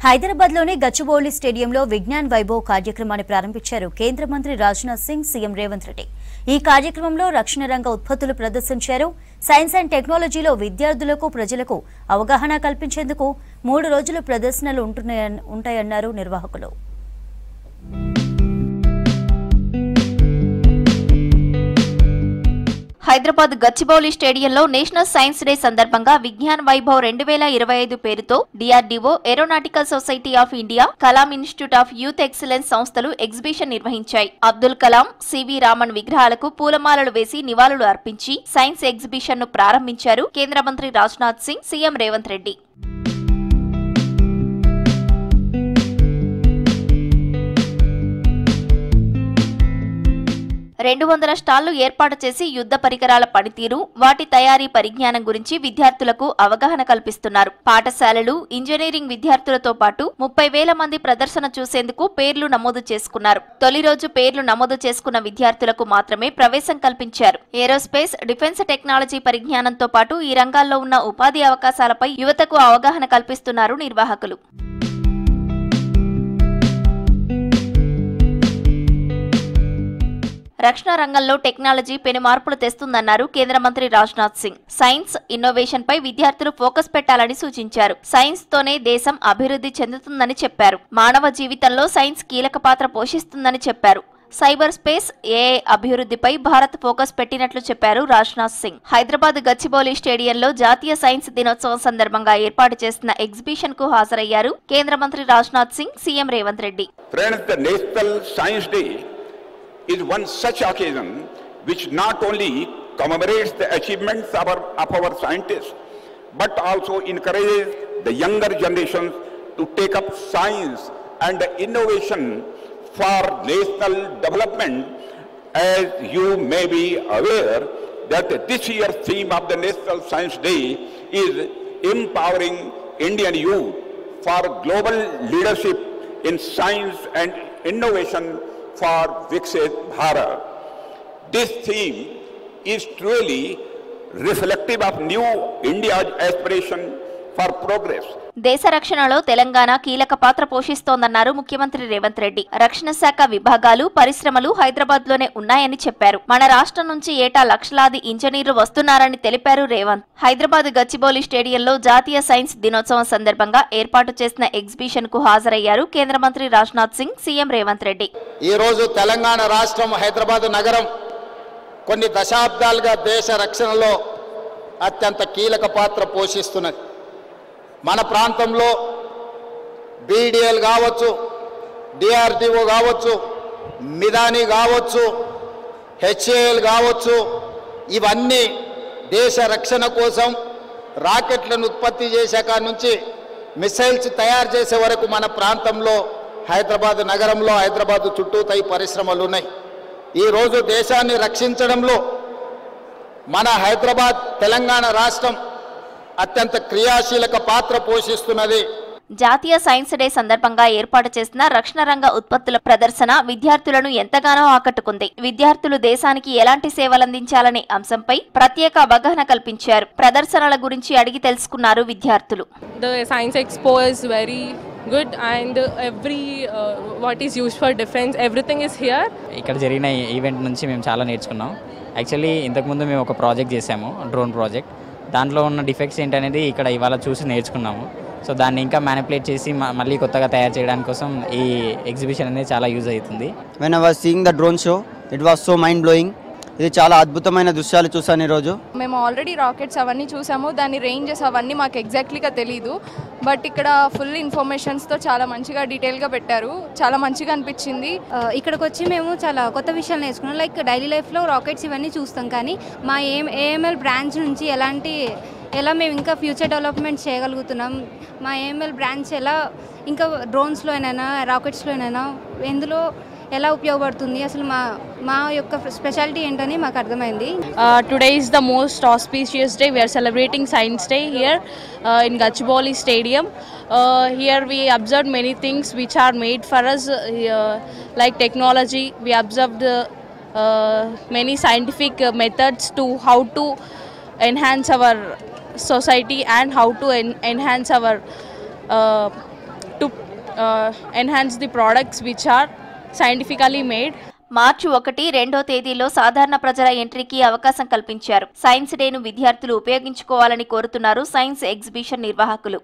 హైదరాబాద్లోని గచ్చిబౌలి స్టేడియంలో విజ్ఞాన్ వైభవ్ కార్యక్రమాన్ని ప్రారంభించారు కేంద్ర మంత్రి రాజ్నాథ్ సింగ్, సీఎం రేవంత్ రెడ్డి. ఈ కార్యక్రమంలో రక్షణ రంగ ఉత్పత్తులు ప్రదర్శించారు. సైన్స్ అండ్ టెక్నాలజీలో విద్యార్థులకు, ప్రజలకు అవగాహన కల్పించేందుకు 3 రోజులు ప్రదర్శనలు ఉంటాయన్నారు నిర్వాహకులు. హైదరాబాద్ గచ్చిబౌలి స్టేడియంలో నేషనల్ సైన్స్ డే సందర్భంగా విజ్ఞాన్ వైభవ్ 2025 పేరుతో DRDO, aeronautical society of India, Kalam institute of youth excellence సంస్థలు ఎగ్జిబిషన్ నిర్వహించాయి. అబ్దుల్ కలాం, సివి రామన్ విగ్రహాలకు పూలమాలలు వేసి నివాళులు అర్పించి సైన్స్ ఎగ్జిబిషన్ ను ప్రారంభించారు కేంద్ర మంత్రి రాజ్నాథ్ సింగ్, సీఎం రేవంత్ రెడ్డి. 200 స్టాళ్లు ఏర్పాటు చేసి యుద్ధ పరికరాల పనితీరు, వాటి తయారీ పరిజ్ఞానం గురించి విద్యార్థులకు అవగాహన కల్పిస్తున్నారు. పాఠశాలలు, ఇంజనీరింగ్ విద్యార్థులతో పాటు 30,000 మంది ప్రదర్శన చూసేందుకు పేర్లు నమోదు చేసుకున్నారు. తొలి రోజు పేర్లు నమోదు చేసుకున్న విద్యార్థులకు మాత్రమే ప్రవేశం కల్పించారు. ఏరోస్పేస్, డిఫెన్స్ టెక్నాలజీ పరిజ్ఞానంతో పాటు ఈ రంగాల్లో ఉన్న ఉపాధి అవకాశాలపై యువతకు అవగాహన కల్పిస్తున్నారు నిర్వాహకులు. రక్షణ రంగంలో టెక్నాలజీ పెను మార్పులు తెస్తుందన్నారు కేంద్ర మంత్రి రాజ్నాథ్ సింగ్. సైన్స్, ఇన్నోవేషన్ పై విద్యార్థులు ఫోకస్ పెట్టాలని సూచించారు. సైన్స్ తోనే దేశం అభివృద్ధి చెందుతుందని చెప్పారు. మానవ జీవితంలో సైన్స్ కీలక పాత్ర పోషిస్తుందని చెప్పారు. సైబర్ స్పేస్, ఏఐ అభివృద్ధిపై భారత్ ఫోకస్ పెట్టినట్లు చెప్పారు రాజ్నాథ్ సింగ్. హైదరాబాద్ గచ్చిబౌలి స్టేడియంలో జాతీయ సైన్స్ దినోత్సవం సందర్భంగా ఏర్పాటు చేసిన ఎగ్జిబిషన్ కు హాజరయ్యారు కేంద్ర మంత్రి Rajnath Singh, CM Revanth Reddy. Is one such occasion which not only commemorates the achievements of our scientists, but also encourages the younger generations to take up science and innovation for national development. As you may be aware that this year's theme of the National Science Day is empowering Indian youth for global leadership in science and innovation for Viksit Bharat. This theme is truly reflective of new India's aspiration for progress. దేశ రక్షణలో తెలంగాణ కీలక పాత్ర పోషిస్తోందన్నారు ముఖ్యమంత్రి రేవంత్ రెడ్డి. రక్షణ శాఖ విభాగాలు, పరిశ్రమలు హైదరాబాద్ లోనే ఉన్నాయని చెప్పారు. మన రాష్ట్రం నుంచి ఏటా లక్షలాది ఇంజనీర్లు వస్తున్నారని తెలిపారు రేవంత్. హైదరాబాద్ గచ్చిబౌలి స్టేడియంలో జాతీయ సైన్స్ దినోత్సవం సందర్భంగా ఏర్పాటు చేసిన ఎగ్జిబిషన్ కు హాజరయ్యారు కేంద్ర మంత్రి రాజ్నాథ్ సింగ్, సీఎం రేవంత్ రెడ్డి. ఈ రోజు తెలంగాణ రాష్ట్రం, హైదరాబాద్ నగరం కొన్ని దశాబ్దాలుగా దేశ రక్షణలో అత్యంత కీలక పాత్ర పోషిస్తున్నది. మన ప్రాంతంలో బీడీఎల్ కావచ్చు, డిఆర్డీఓ కావచ్చు, మిదాని కావచ్చు, హెచ్ఏఎల్ కావచ్చు, ఇవన్నీ దేశ రక్షణ కోసం రాకెట్లను ఉత్పత్తి చేసే కాడి నుంచి మిసైల్స్ తయారు చేసే వరకు మన ప్రాంతంలో, హైదరాబాద్ నగరంలో, హైదరాబాద్ చుట్టూతా ఈ పరిశ్రమలు ఉన్నాయి. ఈరోజు దేశాన్ని రక్షించడంలో మన హైదరాబాద్, తెలంగాణ రాష్ట్రం అత్యంత క్రియాశీలక పాత్ర పోషిస్తున్నది. జాతీయ సైన్స్ డే సందర్భంగా ఏర్పాటు చేసిన రక్షణ రంగ ఉత్పత్తుల ప్రదర్శన విద్యార్థులను ఎంతగానో ఆకట్టుకుంది. విద్యార్థులు దేశానికి ఎలాంటి సేవలందించాలనే అంశంపై ప్రత్యేక అవగాహన కల్పించారు. ప్రదర్శనల గురించి అడిగి తెలుసుకున్నారు విద్యార్థులు. The science expo is very good and what is used for defense, everything is here. ఇక్కడ జరిగిన ఈవెంట్ నుంచి మేము చాలా నేర్చుకున్నాం. యాక్చువల్లీ ఇంతకుముందు మేము ఒక ప్రాజెక్ట్ చేసాము, డ్రోన్ ప్రాజెక్ట్. దాంట్లో ఉన్న డిఫెక్ట్స్ ఏంటనేది ఇక్కడ ఇవాళ చూసి నేర్చుకున్నాము. సో దాన్ని ఇంకా మ్యానిపులేట్ చేసి మళ్ళీ కొత్తగా తయారు చేయడానికి కోసం ఈ ఎగ్జిబిషన్ అనేది చాలా యూజ్ అవుతుంది. When I was seeing the drone show, it was so mind blowing. ఇది చాలా అద్భుతమైన దృశ్యాలు చూసాను ఈరోజు. మేము ఆల్రెడీ రాకెట్స్ అవన్నీ చూసాము, దాని రేంజెస్ అవన్నీ మాకు ఎగ్జాక్ట్లీగా తెలీదు. బట్ ఇక్కడ ఫుల్ ఇన్ఫర్మేషన్స్తో చాలా మంచిగా డీటెయిల్గా పెట్టారు, చాలా మంచిగా అనిపించింది. ఇక్కడికి వచ్చి మేము చాలా కొత్త విషయాలు నేర్చుకున్నాం. లైక్ డైలీ లైఫ్లో రాకెట్స్ ఇవన్నీ చూస్తాం, కానీ మా ఏఎంఎల్ బ్రాంచ్ నుంచి ఎలా మేము ఇంకా ఫ్యూచర్ డెవలప్మెంట్ చేయగలుగుతున్నాం, మా ఏఎంఎల్ బ్రాంచ్ ఎలా ఇంకా డ్రోన్స్లో అయినా రాకెట్స్లో అయినా ఎందులో ఎలా ఉపయోగపడుతుంది, అసలు మా యొక్క స్పెషాలిటీ ఏంటని మాకు అర్థమైంది. Today is the most auspicious day. We are celebrating Science Day here in Gachibowli Stadium. Here we observed many things which are made for us, like technology. We observed many scientific methods to how to enhance our society and how to enhance our to enhance the products which are scientifically made. మార్చి 1, 2 తేదీలో సాధారణ ప్రజల ఎంట్రీకి అవకాశం కల్పించారు. Science డేను విద్యార్థులు ఉపయోగించుకోవాలని కోరుతున్నారు science exhibition నిర్వాహకులు.